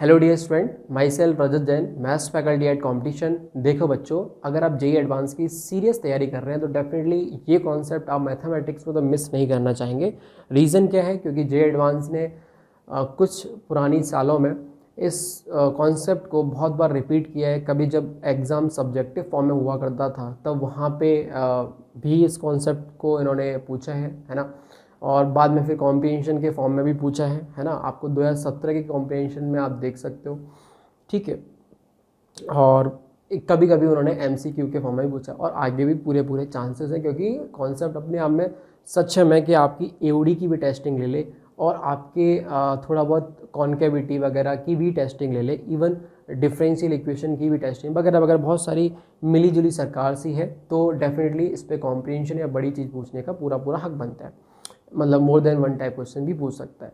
Hello dear student, myself Rajat Jain, maths faculty at competition. देखो बच्चों, अगर आप जेई एडवांस की सीरियस तैयारी कर रहे हैं तो डेफिनेटली ये कॉन्सेप्ट आप मैथमेटिक्स में तो मिस नहीं करना चाहेंगे। रीज़न क्या है? क्योंकि जेई एडवांस ने कुछ पुरानी सालों में इस कॉन्सेप्ट को बहुत बार रिपीट किया है। कभी जब एग्ज़ाम सब्जेक्टिव फॉर्म में हुआ करता था तब वहाँ पे भी इस कॉन्सेप्ट को इन्होंने पूछा है ना। और बाद में फिर कॉम्प्रिहेंशन के फॉर्म में भी पूछा है ना। आपको 2017 के कॉम्प्रिहेंशन में आप देख सकते हो, ठीक है। और कभी कभी उन्होंने एमसीक्यू के फॉर्म में भी पूछा, और आगे भी पूरे पूरे चांसेस हैं, क्योंकि कॉन्सेप्ट अपने आप में सक्षम है कि आपकी एओडी की भी टेस्टिंग ले ले और आपके थोड़ा बहुत कॉन्केविटी वगैरह की भी टेस्टिंग ले ले, इवन डिफरेंशियल इक्वेशन की भी टेस्टिंग वगैरह वगैरह बहुत सारी मिली जुली सरकार सी है। तो डेफिनेटली इस पर कॉम्प्रिहेंशन या बड़ी चीज़ पूछने का पूरा पूरा हक बनता है। मतलब more than one type question भी पूछ सकता है,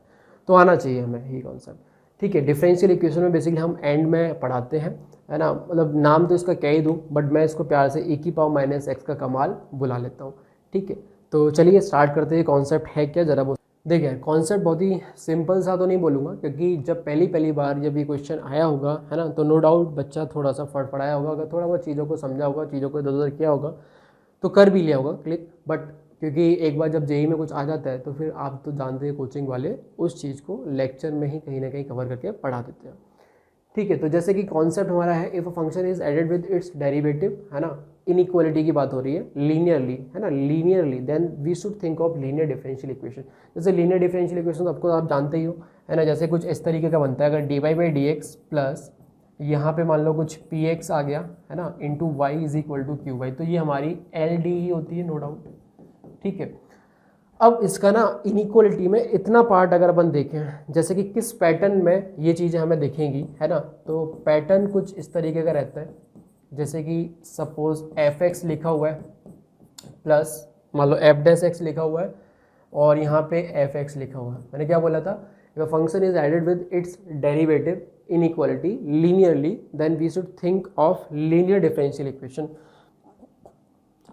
तो आना चाहिए हमें ये कॉन्सेप्ट, ठीक है। डिफरेंशियल इक्वेशन में बेसिकली हम एंड में पढ़ाते हैं, है ना। मतलब नाम तो इसका क्या ही दूँ, बट मैं इसको प्यार से e⁻⁻x का कमाल बुला लेता हूँ, ठीक है। तो चलिए स्टार्ट करते हैं। कॉन्सेप्ट है क्या ज़रा वो देखिए। कॉन्सेप्ट बहुत ही सिंपल सा तो नहीं बोलूँगा, क्योंकि जब पहली बार जब ये क्वेश्चन आया होगा, है ना, तो नो डाउट बच्चा थोड़ा सा फड़फड़ाया होगा। अगर थोड़ा बहुत चीज़ों को समझा होगा, चीज़ों को इधर उधर किया होगा तो कर भी लिया होगा क्लिक। बट क्योंकि एक बार जब जेई में कुछ आ जाता है तो फिर आप तो जानते हैं कोचिंग वाले उस चीज़ को लेक्चर में ही कहीं ना कहीं कवर करके पढ़ा देते हैं, ठीक है। तो जैसे कि कॉन्सेप्ट हमारा है, if a function is added with its derivative, है ना, इनइक्वालिटी की बात हो रही है, लीनियरली, है ना, linearly, then we should think of linear differential equation. जैसे लीनियर डिफरेंशियल इक्वेशन आपको आप जानते ही हो, है ना। जैसे कुछ इस तरीके का बनता है, अगर dy/dx प्लस यहाँ पे मान लो कुछ px आ गया, है ना, into y is equal to Q y, तो ये हमारी LD ही होती है, नो डाउट, ठीक है। अब इसका ना इनइक्वालिटी में इतना पार्ट अगर अपन देखें, जैसे कि किस पैटर्न में ये चीज़ें हमें दिखेंगी, है ना, तो पैटर्न कुछ इस तरीके का रहता है। जैसे कि सपोज fx लिखा हुआ है प्लस मान लो f'(x) लिखा हुआ है और यहाँ पे fx लिखा हुआ है। मैंने क्या बोला था? If a function is added with its derivative inequality linearly, then we should think of linear differential equation,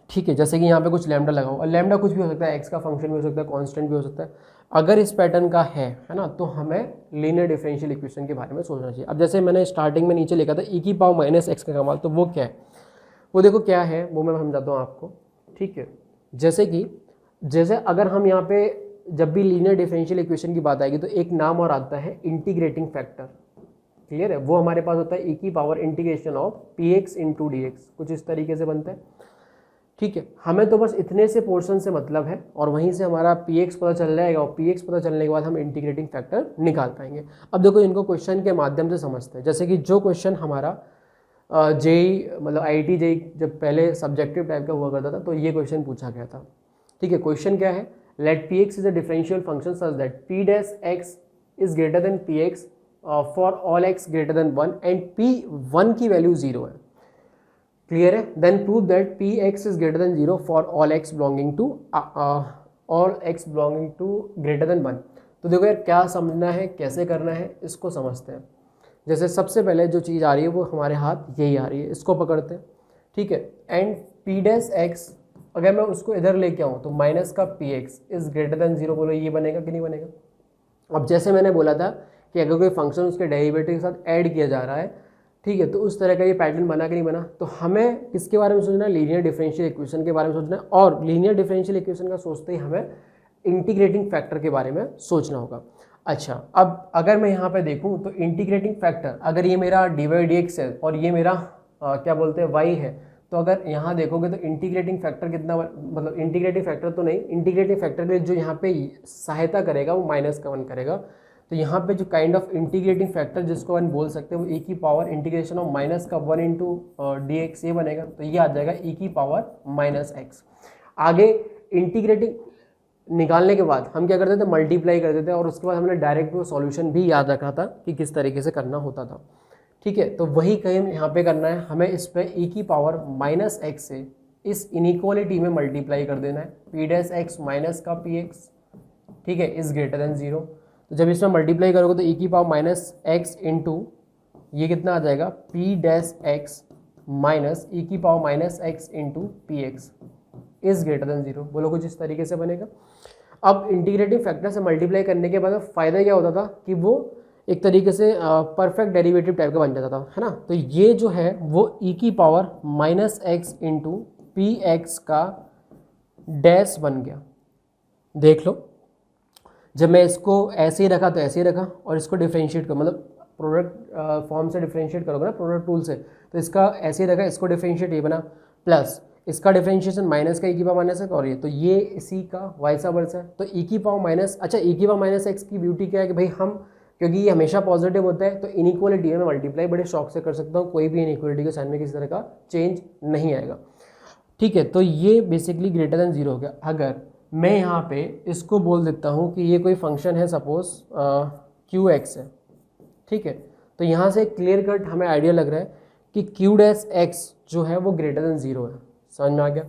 ठीक है। जैसे कि यहाँ पे कुछ लैम्डा लगा हुआ, लैम्डा कुछ भी हो सकता है, एक्स का फंक्शन भी हो सकता है, कांस्टेंट भी हो सकता है। अगर इस पैटर्न का है ना, तो हमें लीनियर डिफरेंशियल इक्वेशन के बारे में सोचना चाहिए। अब जैसे मैंने स्टार्टिंग में नीचे लिखा था e⁻⁻x का कमाल, तो वो क्या है, वो देखो क्या है, वो मैं समझाता हूँ आपको, ठीक है। जैसे अगर हम यहाँ पे जब भी लीनियर डिफरेंशियल इक्वेशन की बात आएगी तो एक नाम और आता है इंटीग्रेटिंग फैक्टर, क्लियर है। वो हमारे पास होता है e⁻∫ of px into dx, कुछ इस तरीके से बनता है, ठीक है। हमें तो बस इतने से पोर्शन से मतलब है और वहीं से हमारा px पता चल जाएगा और px पता चलने के बाद हम इंटीग्रेटिंग फैक्टर निकाल पाएंगे। अब देखो इनको क्वेश्चन के माध्यम से समझते हैं। जैसे कि जो क्वेश्चन हमारा जेई मतलब IIT जेई जब पहले सब्जेक्टिव टाइप का हुआ करता था तो ये क्वेश्चन पूछा गया था, ठीक है। क्वेश्चन क्या है? Let px is a differential function such that p'(x) is greater than px for all x greater than 1 and p1 की वैल्यू 0 है, क्लियर है। Then prove that px is greater than 0 for all x belonging to greater than 1। तो देखो यार, क्या समझना है, कैसे करना है, इसको समझते हैं। जैसे सबसे पहले जो चीज़ आ रही है वो हमारे हाथ यही आ रही है, इसको पकड़ते हैं, ठीक है। एंड p'(x) अगर मैं उसको इधर लेके आऊँ तो माइनस का px इज ग्रेटर देन 0, बोलो ये बनेगा कि नहीं बनेगा? अब जैसे मैंने बोला था कि अगर कोई फंक्शन उसके डेरिवेटिव के साथ ऐड किया जा रहा है, ठीक है, तो उस तरह का ये पैटर्न बना कि नहीं बना। तो हमें किसके बारे में सोचना है? लीनियर डिफरेंशियल इक्वेशन के बारे में सोचना है। और लीनियर डिफरेंशियल इक्वेशन का सोचते ही हमें इंटीग्रेटिंग फैक्टर के बारे में सोचना होगा। अच्छा, अब अगर मैं यहाँ पे देखूँ तो इंटीग्रेटिंग फैक्टर, अगर ये मेरा dy/dx है और ये मेरा क्या बोलते हैं y है, तो अगर यहाँ देखोगे तो इंटीग्रेटिंग फैक्टर कितना, मतलब इंटीग्रेटिंग फैक्टर तो नहीं, इंटीग्रेटिंग फैक्टर के लिए जो यहाँ पे सहायता करेगा वो -1 करेगा। तो यहाँ पे जो काइंड ऑफ इंटीग्रेटिंग फैक्टर जिसको हम बोल सकते हैं वो e⁻∫ ऑफ -1 इंटू dx ये बनेगा, तो ये आ जाएगा e⁻⁻x। आगे इंटीग्रेटिंग निकालने के बाद हम क्या करते थे? मल्टीप्लाई करते थे, और उसके बाद हमने डायरेक्ट वो सॉल्यूशन भी याद रखा था कि किस तरीके से करना होता था, ठीक है। तो वही कहीं यहाँ पे करना है हमें, इस पे e⁻⁻x से इस इनइक्वालिटी में मल्टीप्लाई कर देना है, p'(x) माइनस का px, ठीक है, इज ग्रेटर देन 0। तो जब इसमें मल्टीप्लाई करोगे तो e⁻⁻x इंटू ये कितना आ जाएगा? p'(x) minus e⁻⁻x into px is greater than 0, बोलो कुछ इस तरीके से बनेगा। अब इंटीग्रेटिंग फैक्टर से मल्टीप्लाई करने के बाद फ़ायदा क्या होता था कि वो एक तरीके से परफेक्ट डेरिवेटिव टाइप का बन जाता था, है ना। तो ये जो है वो e की power minus X into P x का डैश बन गया। देख लो, जब मैं इसको ऐसे ही रखा तो ऐसे ही रखा, और इसको डिफ्रेंशिएट कर, मतलब प्रोडक्ट फॉर्म से डिफ्रेंशिएट करोगे ना प्रोडक्ट टूल से, तो इसका ऐसे ही रखा, इसको डिफ्रेंशिएट ये बना, प्लस इसका डिफ्रेंशिएशन माइनस का ई की पावर माइनस है, और ये तो ये इसी का वाइसा वर्सा है। तो ई की पावर माइनस, अच्छा ई की पावर माइनस एक्स की ब्यूटी क्या है कि भाई हम, क्योंकि ये हमेशा पॉजिटिव होता है तो इनइक्वालिटी में मल्टीप्लाई बड़े शौक से कर सकता हूँ, कोई भी इनइक्वालिटी के साइन में किसी तरह का चेंज नहीं आएगा। ठीक है, तो ये बेसिकली ग्रेटर देन जीरो हो गया। अगर मैं यहाँ पे इसको बोल देता हूँ कि ये कोई फंक्शन है, सपोज क्यू एक्स है, ठीक है, तो यहाँ से क्लियर कट हमें आइडिया लग रहा है कि क्यू डैश एक्स जो है वो ग्रेटर देन जीरो है। समझ में आ गया?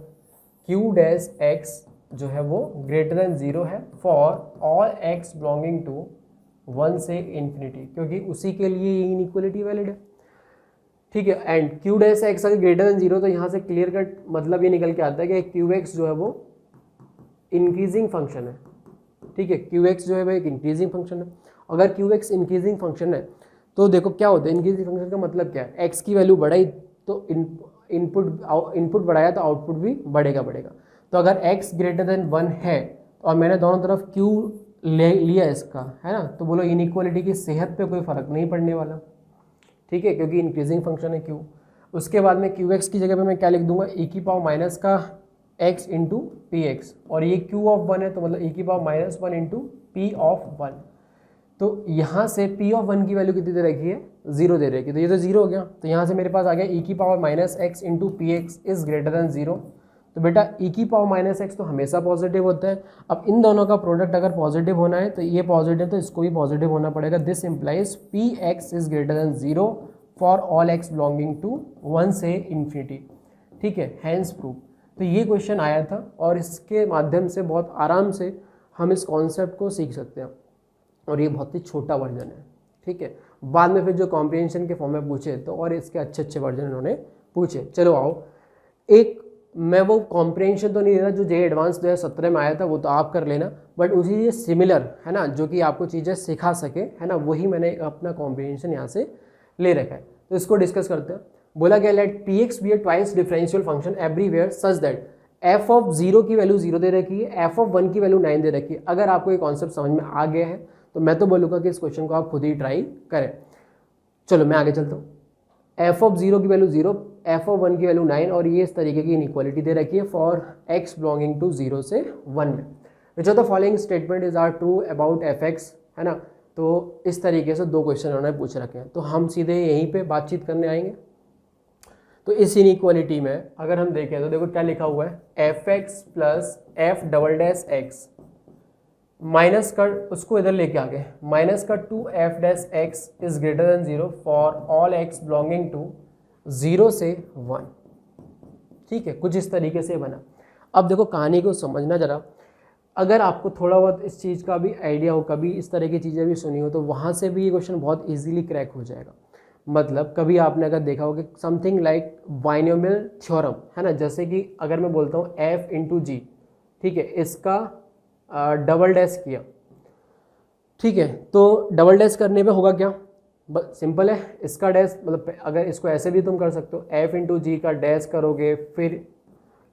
क्यू डैश एक्स जो है वो ग्रेटर देन जीरो है for all x belonging to 1 से इन्फिनिटी, क्योंकि उसी के लिए ये इनइक्वालिटी वैलिड है। ठीक है, एंड क्यू डैश एक्स अगर ग्रेटर देन जीरो, तो यहाँ से क्लियर कट मतलब ये निकल के आता है कि क्यू एक्स जो है वो इंक्रीजिंग फंक्शन है। ठीक है, क्यू एक्स जो है वो एक इंक्रीजिंग फंक्शन है। अगर क्यू एक्स इंक्रीजिंग फंक्शन है तो देखो क्या होता है, इंक्रीजिंग फंक्शन का मतलब क्या है, एक्स की वैल्यू बढ़ाई तो इनपुट बढ़ाया तो आउटपुट भी बढ़ेगा। तो अगर एक्स ग्रेटर देन 1 है और मैंने दोनों तरफ क्यू ले लिया इसका, है ना, तो बोलो इनइक्वालिटी की सेहत पे कोई फर्क नहीं पड़ने वाला। ठीक है, क्योंकि इंक्रीजिंग फंक्शन है क्यू। उसके बाद में क्यू एक्स की जगह पे मैं क्या लिख दूंगा, ई की पावर माइनस का एक्स इंटू पी एक्स, और ये क्यू ऑफ 1 है तो मतलब ई की power minus 1 into P of 1। तो यहाँ से पी ऑफ 1 की वैल्यू कितनी दे रखी है, 0 दे रखी है, तो ये तो 0 हो गया। तो यहाँ से मेरे पास आ गया ई की power minus X into P x is greater than 0। तो बेटा ई की पावर माइनस एक्स तो हमेशा पॉजिटिव होता है। अब इन दोनों का प्रोडक्ट अगर पॉजिटिव होना है तो ये पॉजिटिव, तो इसको भी पॉजिटिव होना पड़ेगा। This implies p x is greater than 0 for all x belonging to 1 से इन्फिनिटी। ठीक है, हैंस प्रूफ। तो ये क्वेश्चन आया था और इसके माध्यम से बहुत आराम से हम इस कॉन्सेप्ट को सीख सकते हैं, और ये बहुत ही छोटा वर्जन है। ठीक है, बाद में फिर जो कॉम्प्रिहेंशन के फॉर्म में पूछे तो और इसके अच्छे वर्जन इन्होंने पूछे। चलो आओ, एक मैं वो कॉम्प्रिहेंशन तो नहीं दे रहा जो जे एडवांस 2017 में आया था, वो तो आप कर लेना, बट उसी सिमिलर, है ना, जो कि आपको चीज़ें सिखा सके, है ना, वही मैंने अपना कॉम्प्रिहेंशन यहाँ से ले रखा है। तो इसको डिस्कस करते हैं। बोला गया let p x be a twice differential function everywhere such that f of 0 की वैल्यू 0 दे रखी है, एफ ऑफ 1 की वैल्यू 9 दे रखी है। अगर आपको ये कॉन्सेप्ट समझ में आ गया है तो मैं तो बोलूँगा कि इस क्वेश्चन को आप खुद ही ट्राई करें। चलो मैं आगे चलता हूँ। एफ ऑफ 0 की वैल्यू 0, एफ ऑफ 1 की वैल्यू 9, और ये इस तरीके की इनइक्वालिटी दे रखी है फॉर एक्स बिलोंगिंग टू 0 से 1 में। Which of the following statement is are true about f x, है ना। तो इस तरीके से दो क्वेश्चन उन्होंने पूछ रखे हैं, तो हम सीधे यहीं पे बातचीत करने आएंगे। तो इस इनइक्वालिटी में अगर हम देखें तो देखो क्या लिखा हुआ है, f x plus f double dash x minus का, उसको इधर लेके आ गए, माइनस का 2f dash x is greater than 0 for all x belonging to 0 से 1। ठीक है, कुछ इस तरीके से बना। अब देखो कहानी को समझना जरा, अगर आपको थोड़ा बहुत इस चीज़ का भी आइडिया हो, कभी इस तरह की चीज़ें भी सुनी हो, तो वहाँ से भी ये क्वेश्चन बहुत ईजिली क्रैक हो जाएगा। मतलब कभी आपने अगर देखा हो कि समथिंग लाइक बाइनोमियल थ्योरम, है ना, जैसे कि अगर मैं बोलता हूँ f इंटू जी, ठीक है, इसका डबल डैश किया, ठीक है, तो डबल डैश करने पे होगा क्या, सिंपल है, इसका डैश, मतलब अगर इसको ऐसे भी तुम कर सकते हो, f इंटू जी का डैश करोगे, फिर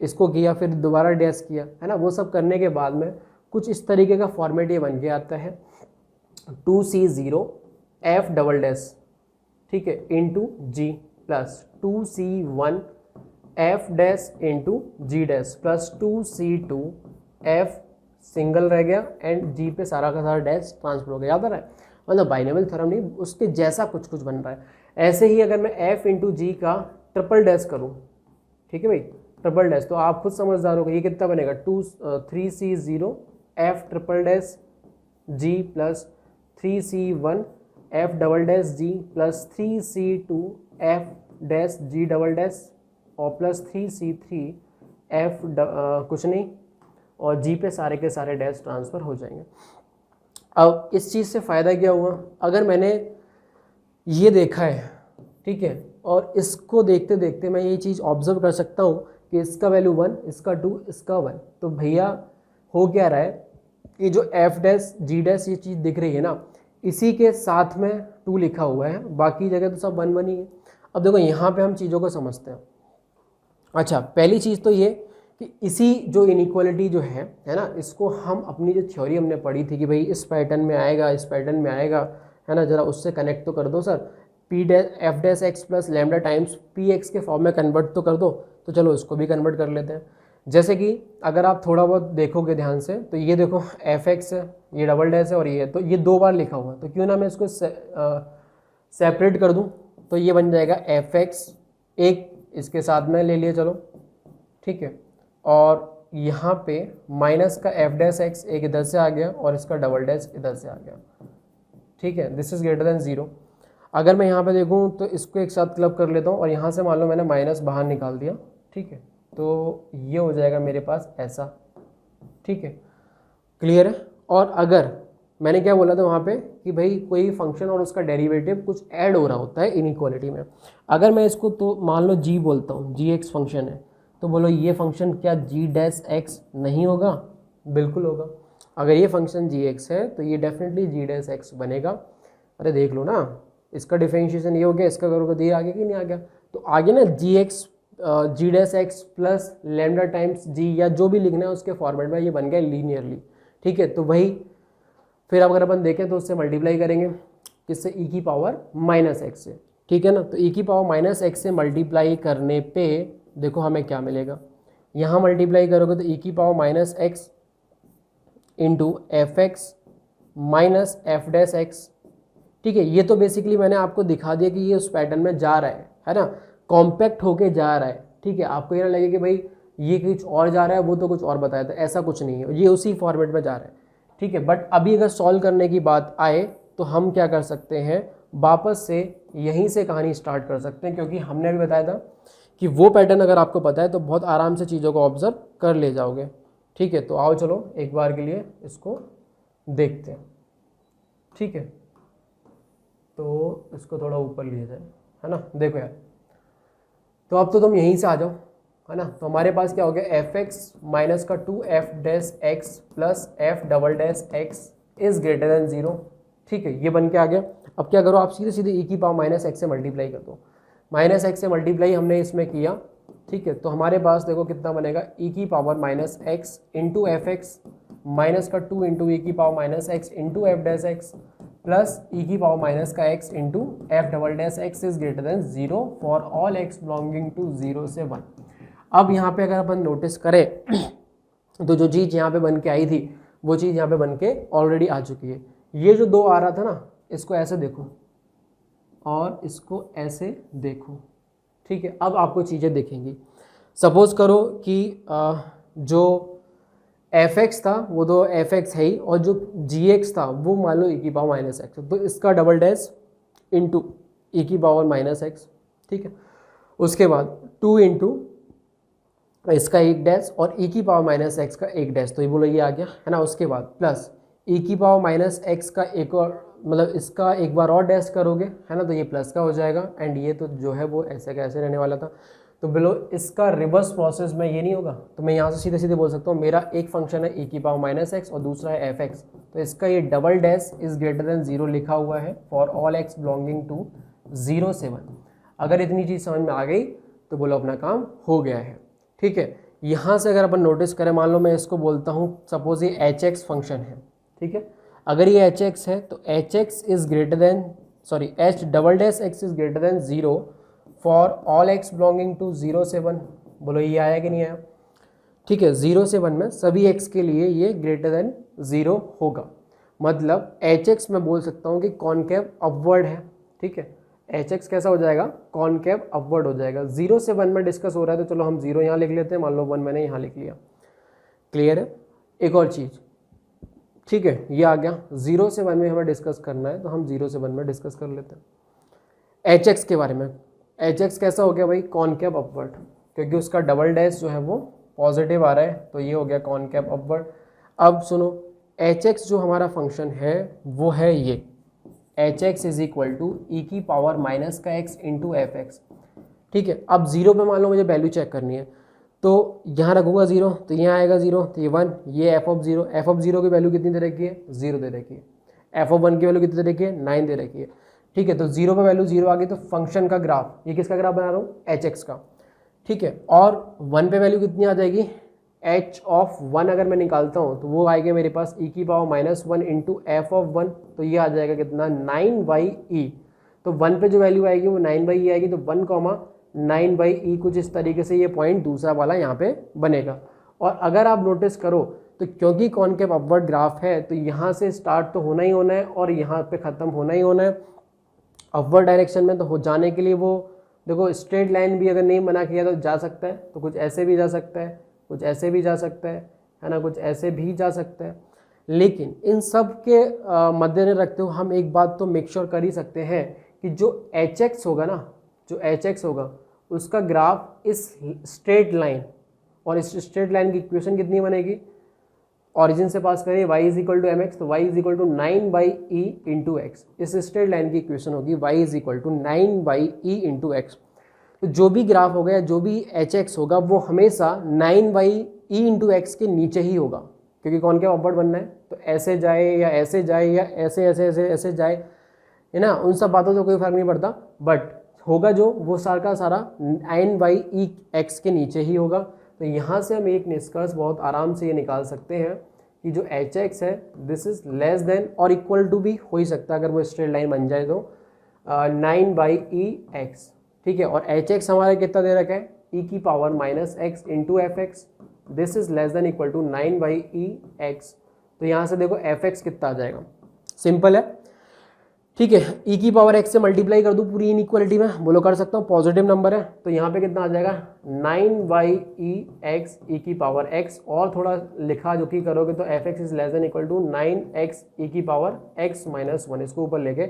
इसको किया, फिर दोबारा डैश किया, है ना, वो सब करने के बाद में कुछ इस तरीके का फॉर्मेट ये बन के आता है 2c0 f डबल डैश, ठीक है, into G plus 2c1 f dash into G dash plus 2c2 f single रह गया एंड जी पे सारा का सारा डैश ट्रांसफर हो गया। याद आ रहा है, मतलब बाइनोमियल थ्योरम नहीं, उसके जैसा कुछ बन रहा है। ऐसे ही अगर मैं f इंटू जी का ट्रिपल डैश करूँ, ठीक है भाई, ट्रिपल डैश, तो आप खुद समझदार हो गए, ये कितना बनेगा 3c0 f triple dash G plus 3c1 f double dash G plus 3c2 f dash G double dash और प्लस 3c3 f कुछ नहीं, और जी पे सारे के सारे डैश ट्रांसफ़र हो जाएंगे। अब इस चीज़ से फ़ायदा क्या हुआ, अगर मैंने ये देखा है, ठीक है, और इसको देखते देखते मैं ये चीज़ ऑब्जर्व कर सकता हूँ कि इसका वैल्यू 1, इसका 2, इसका 1, तो भैया हो क्या रहा है, ये जो एफ डैश जी डैश ये चीज़ दिख रही है ना, इसी के साथ में 2 लिखा हुआ है, बाकी जगह तो सब 1 1 ही है। अब देखो यहाँ पे हम चीज़ों को समझते हैं। अच्छा, पहली चीज़ तो ये कि इसी जो इनइक्वालिटी जो है ना, इसको हम अपनी जो थ्योरी हमने पढ़ी थी कि भाई इस पैटर्न में आएगा, इस पैटर्न में आएगा, है ना, ज़रा उससे कनेक्ट तो कर दो sir. P dash F dash X plus lambda times P x के फॉर्म में कन्वर्ट तो कर दो। तो चलो इसको भी कन्वर्ट कर लेते हैं। जैसे कि अगर आप थोड़ा बहुत देखोगे ध्यान से तो ये देखो एफ एक्स है, ये डबल डैश है और ये है, तो ये 2 बार लिखा हुआ है, तो क्यों ना मैं इसको सेपरेट कर दूं। तो ये बन जाएगा एफ एक्स, एक इसके साथ में ले लिए चलो, ठीक है, और यहाँ पे माइनस का एफ डैश एक्स एक इधर से आ गया और इसका डबल डैश इधर से आ गया, ठीक है, दिस इज ग्रेटर देन 0। अगर मैं यहाँ पे देखूँ तो इसको एक साथ क्लब कर लेता हूँ और यहाँ से मान लो मैंने माइनस बाहर निकाल दिया, ठीक है, तो ये हो जाएगा मेरे पास ऐसा, ठीक है, क्लियर है। और अगर मैंने क्या बोला था वहाँ पे कि भाई कोई फंक्शन और उसका डेरिवेटिव कुछ ऐड हो रहा होता है इनइक्वालिटी में, अगर मैं इसको तो मान लो जी बोलता हूँ, जी एक्स फंक्शन है, तो बोलो ये फंक्शन क्या जी डैश एक्स नहीं होगा? बिल्कुल होगा। अगर ये फंक्शन जी एक्स है तो ये डेफिनेटली जी डैश एक्स बनेगा। अरे देख लो ना, इसका डिफरेंशिएशन ये हो गया, इसका करोगे तो ये आ गया कि नहीं आ गया? तो आगे ना G X G dash X plus lambda times G या जो भी लिखना है उसके फॉर्मेट में ये बन गया लीनियरली, ठीक है। तो वही फिर अगर अपन देखें तो उससे मल्टीप्लाई करेंगे किससे? ई की पावर माइनस एक्स से, ठीक है ना। तो ई की पावर माइनस एक्स से मल्टीप्लाई करने पे देखो हमें क्या मिलेगा, यहाँ मल्टीप्लाई करोगे तो ई की power minus X into F X minus F dash x, ठीक है। ये तो बेसिकली मैंने आपको दिखा दिया कि ये उस पैटर्न में जा रहा है ना, कॉम्पैक्ट होके जा रहा है, ठीक है। आपको ये ना लगे कि भाई ये कुछ और जा रहा है, वो तो कुछ और बताया था, ऐसा कुछ नहीं है, ये उसी फॉर्मेट में जा रहा है, ठीक है। बट अभी अगर सॉल्व करने की बात आए तो हम क्या कर सकते हैं, वापस से यहीं से कहानी स्टार्ट कर सकते हैं, क्योंकि हमने भी बताया था कि वो पैटर्न अगर आपको पता है तो बहुत आराम से चीज़ों को ऑब्जर्व कर ले जाओगे, ठीक है। तो आओ चलो एक बार के लिए इसको देखते हैं, ठीक है। तो इसको थोड़ा ऊपर लिया जाए, है ना। देखो यार, तो अब तो तुम यहीं से आ जाओ, है ना। तो हमारे पास क्या हो गया, एफ एक्स माइनस का 2f dash X plus f double dash x is greater than 0, ठीक है, ये बन के आ गया। अब क्या करो, आप सीधे सीधे ई की पावर माइनस एक्स से मल्टीप्लाई कर दो। माइनस एक्स से मल्टीप्लाई हमने इसमें किया, ठीक है। तो हमारे पास देखो कितना बनेगा, ई की power minus X into F X minus का 2 इंटू ई की power minus X into F dash X plus e की पावर माइनस का X into F double dash x is greater than 0 for all x belonging to 0 से 1। अब यहाँ पे अगर अपन notice करें तो जो चीज़ यहाँ पे बन के आई थी वो चीज़ यहाँ पे बन के ऑलरेडी आ चुकी है। ये जो 2 आ रहा था ना, इसको ऐसे देखो और इसको ऐसे देखो, ठीक है। अब आपको चीज़ें दिखेंगी। सपोज करो कि जो एफ एक्स था वो तो एफ एक्स है ही, और जो जी एक्स था वो मान लो ई की पावर माइनस एक्स, तो इसका डबल डैश इंटू ई की पावर माइनस एक्स, ठीक है। उसके बाद 2 इंटू इसका 1 डैश और ई की पावर माइनस एक्स का 1 डैश, तो ये बोलो ये आ गया, है ना। उसके बाद प्लस ई की पावर माइनस एक्स का एक और, मतलब इसका एक बार और डैश करोगे, है ना, तो ये प्लस का हो जाएगा। एंड ये तो जो है वो ऐसे का ऐसे रहने वाला था, तो बिलो इसका रिवर्स प्रोसेस में ये नहीं होगा। तो मैं यहाँ से सीधे सीधे बोल सकता हूँ मेरा एक फंक्शन है ई की पावर माइनस एक्स और दूसरा है एफ एक्स, तो इसका ये double dash is greater than 0 लिखा हुआ है for all x belonging to 0 से 1। अगर इतनी चीज़ समझ में आ गई तो बोलो अपना काम हो गया है, ठीक है। यहाँ से अगर अपन नोटिस करें, मान लो मैं इसको बोलता हूँ सपोज ये एच एक्स फंक्शन है, ठीक है। अगर ये एच एक्स है तो h x is greater than, sorry h double dash x is greater than 0 for all x belonging to 0 से 1। बोलो ये आया कि नहीं आया? ठीक है, 0 से 1 में सभी x के लिए ये ग्रेटर देन 0 होगा। मतलब एच एक्स मैं बोल सकता हूँ कि कॉनकेव अपवर्ड है, ठीक है। एच एक्स कैसा हो जाएगा? कॉनकेव अपवर्ड हो जाएगा। 0 से 1 में डिस्कस हो रहा है तो चलो हम 0 यहाँ लिख लेते हैं, मान लो 1 मैंने यहाँ लिख लिया। क्लियर है? एक और चीज़, ठीक है, ये आ गया। 0 से 1 में हमें डिस्कस करना है तो हम 0 से 1 में डिस्कस कर लेते हैं एच एक्स के बारे में। एच एक्स कैसा हो गया भाई? कॉनकेव अपवर्ड, क्योंकि उसका डबल डैश जो है वो पॉजिटिव आ रहा है, तो ये हो गया कॉनकेव अपवर्ड। अब सुनो, एच एक्स जो हमारा फंक्शन है वो है ये H x is equal to e की पावर माइनस का एक्स इंटू एफ एक्स, ठीक है। अब 0 पे मान लो मुझे वैल्यू चेक करनी है, तो यहाँ रखूँगा 0 तो यहाँ आएगा 0, तो ये 1, ये एफ ऑफ 0 की वैल्यू कितनी दे रखी है? 0 दे रखी है। f(1) की वैल्यू कितनी दे रखी है, 9 दे रखी है। ठीक है, तो 0 पे वैल्यू 0 आ गई, तो फंक्शन का ग्राफ, ये किसका ग्राफ बना रहा हूँ, hx का। ठीक है, और 1 पे वैल्यू कितनी आ जाएगी, h(1) अगर मैं निकालता हूँ तो वो आएगा मेरे पास e⁻−1 इंटू f(1), तो ये आ जाएगा कितना, 9/e। तो 1 पे जो वैल्यू आएगी वो 9/e आएगी, तो 1,9/e कुछ इस तरीके से ये पॉइंट दूसरा वाला यहाँ पे बनेगा। और अगर आप नोटिस करो तो क्योंकि कॉनकेव अपवर्ड ग्राफ है तो यहाँ से स्टार्ट तो होना ही होना है और यहाँ पे ख़त्म होना ही होना है अपवर्ड डायरेक्शन में। तो हो जाने के लिए वो देखो स्ट्रेट लाइन भी अगर नहीं बना किया तो जा सकता है, तो कुछ ऐसे भी जा सकता है, कुछ ऐसे भी जा सकता है ना, कुछ ऐसे भी जा सकता है। लेकिन इन सब के मद्देनजर रखते हुए हम एक बात तो मेक श्योर कर ही सकते हैं कि जो hx होगा ना, जो hx होगा उसका ग्राफ इस स्ट्रेट लाइन, और इस स्ट्रेट लाइन की इक्वेशन कितनी बनेगी, ऑरिजिन से पास करें y is equal to mx, तो y is equal to 9/e into x. इस स्ट्रेट लाइन की इक्वेशन होगी y is equal to 9/e into x. तो जो भी ग्राफ होगा या जो भी hx होगा वो हमेशा 9/e इंटू एक्स के नीचे ही होगा, क्योंकि कॉनकेव अपवर्ड बनना है। तो ऐसे जाए या ऐसे जाए या ऐसे ऐसे ऐसे ऐसे जाए, है ना, उन सब बातों से कोई फर्क नहीं पड़ता, बट होगा जो वो सारा का सारा 9/e एक्स के नीचे ही होगा। तो यहाँ से हम एक निष्कर्ष बहुत आराम से ये निकाल सकते हैं कि जो hx है दिस इज लेस देन और इक्वल टू भी हो ही सकता है अगर वो स्ट्रेट लाइन बन जाए तो 9/e एक्स। ठीक है, और hx हमारा कितना दे रखा है, e⁻−x into fx, this is less than equal to 9/e x. तो यहाँ से देखो fx कितना आ जाएगा, सिंपल है। ठीक है, e⁻x से मल्टीप्लाई कर दूँ पूरी इनइक्वालिटी में, बोलो कर सकता हूँ, पॉजिटिव नंबर है तो यहाँ पे कितना आ जाएगा 9/e x e⁻x, और थोड़ा लिखा जो कि करोगे तो fx is less than equal to 9x e⁻x−1, इसको ऊपर लेके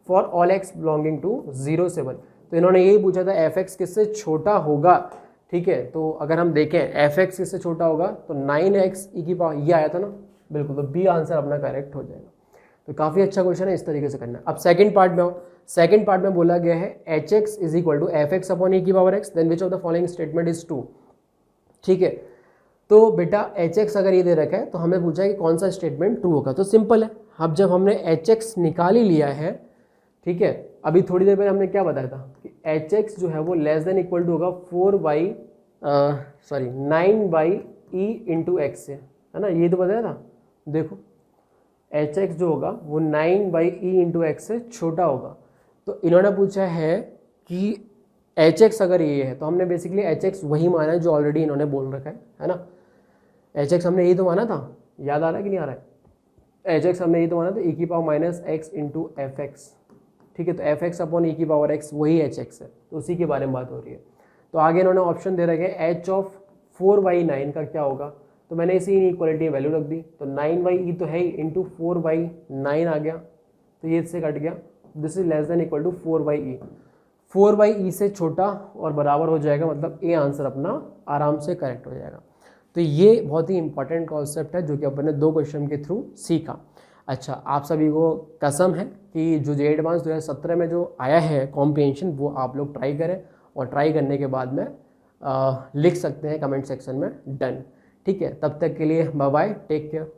for all x belonging to 0 से 1। तो इन्होंने यही पूछा था fx किससे छोटा होगा। ठीक है, तो अगर हम देखें fx किससे छोटा होगा तो 9x e⁻, ये आया था ना, बिल्कुल, तो बी आंसर अपना करेक्ट हो जाएगा। तो काफ़ी अच्छा क्वेश्चन है, इस तरीके से करना है। अब सेकंड पार्ट में सेकंड पार्ट में बोला गया है hx is equal to fx upon e⁻x, then which of the following statement is true. ठीक है, तो बेटा hx अगर ये दे रखा है तो हमें पूछा है कि कौन सा स्टेटमेंट ट्रू होगा। तो सिंपल है, अब जब हमने hx निकाल ही लिया है, ठीक है, अभी थोड़ी देर पहले हमने क्या बताया था कि hx जो है वो लेस देन इक्वल टू होगा 9/e इंटू एक्स से, है ना, ये तो बताया था। देखो hx जो होगा वो 9/e इंटू एक्स से छोटा होगा। तो इन्होंने पूछा है कि hx अगर ये है तो हमने बेसिकली hx वही माना है जो ऑलरेडी इन्होंने बोल रखा है ना। hx हमने यही तो माना था, याद आ रहा है कि नहीं आ रहा है, hx हमने यही तो माना था e⁻x इंटू fx। ठीक है, तो fx अपॉन e⁻x वही hx है, तो उसी के बारे में बात हो रही है। तो आगे इन्होंने ऑप्शन दे रखे h ऑफ 4/9 का क्या होगा, तो मैंने इसी इनइक्वालिटी वैल्यू रख दी, तो 9/e तो है ही इंटू 4/9 आ गया, तो ये इससे कट गया, this is less than equal to 4/e। 4/e से छोटा और बराबर हो जाएगा, मतलब ए आंसर अपना आराम से करेक्ट हो जाएगा। तो ये बहुत ही इंपॉर्टेंट कॉन्सेप्ट है जो कि अपन ने 2 क्वेश्चन के थ्रू सीखा। अच्छा, आप सभी को कसम है कि जो JEE एडवांस 2017 में जो आया है कॉम्प्रिहेंशन वो आप लोग ट्राई करें, और ट्राई करने के बाद में लिख सकते हैं कमेंट सेक्शन में डन। ठीक है, तब तक के लिए बाय बाय, टेक केयर।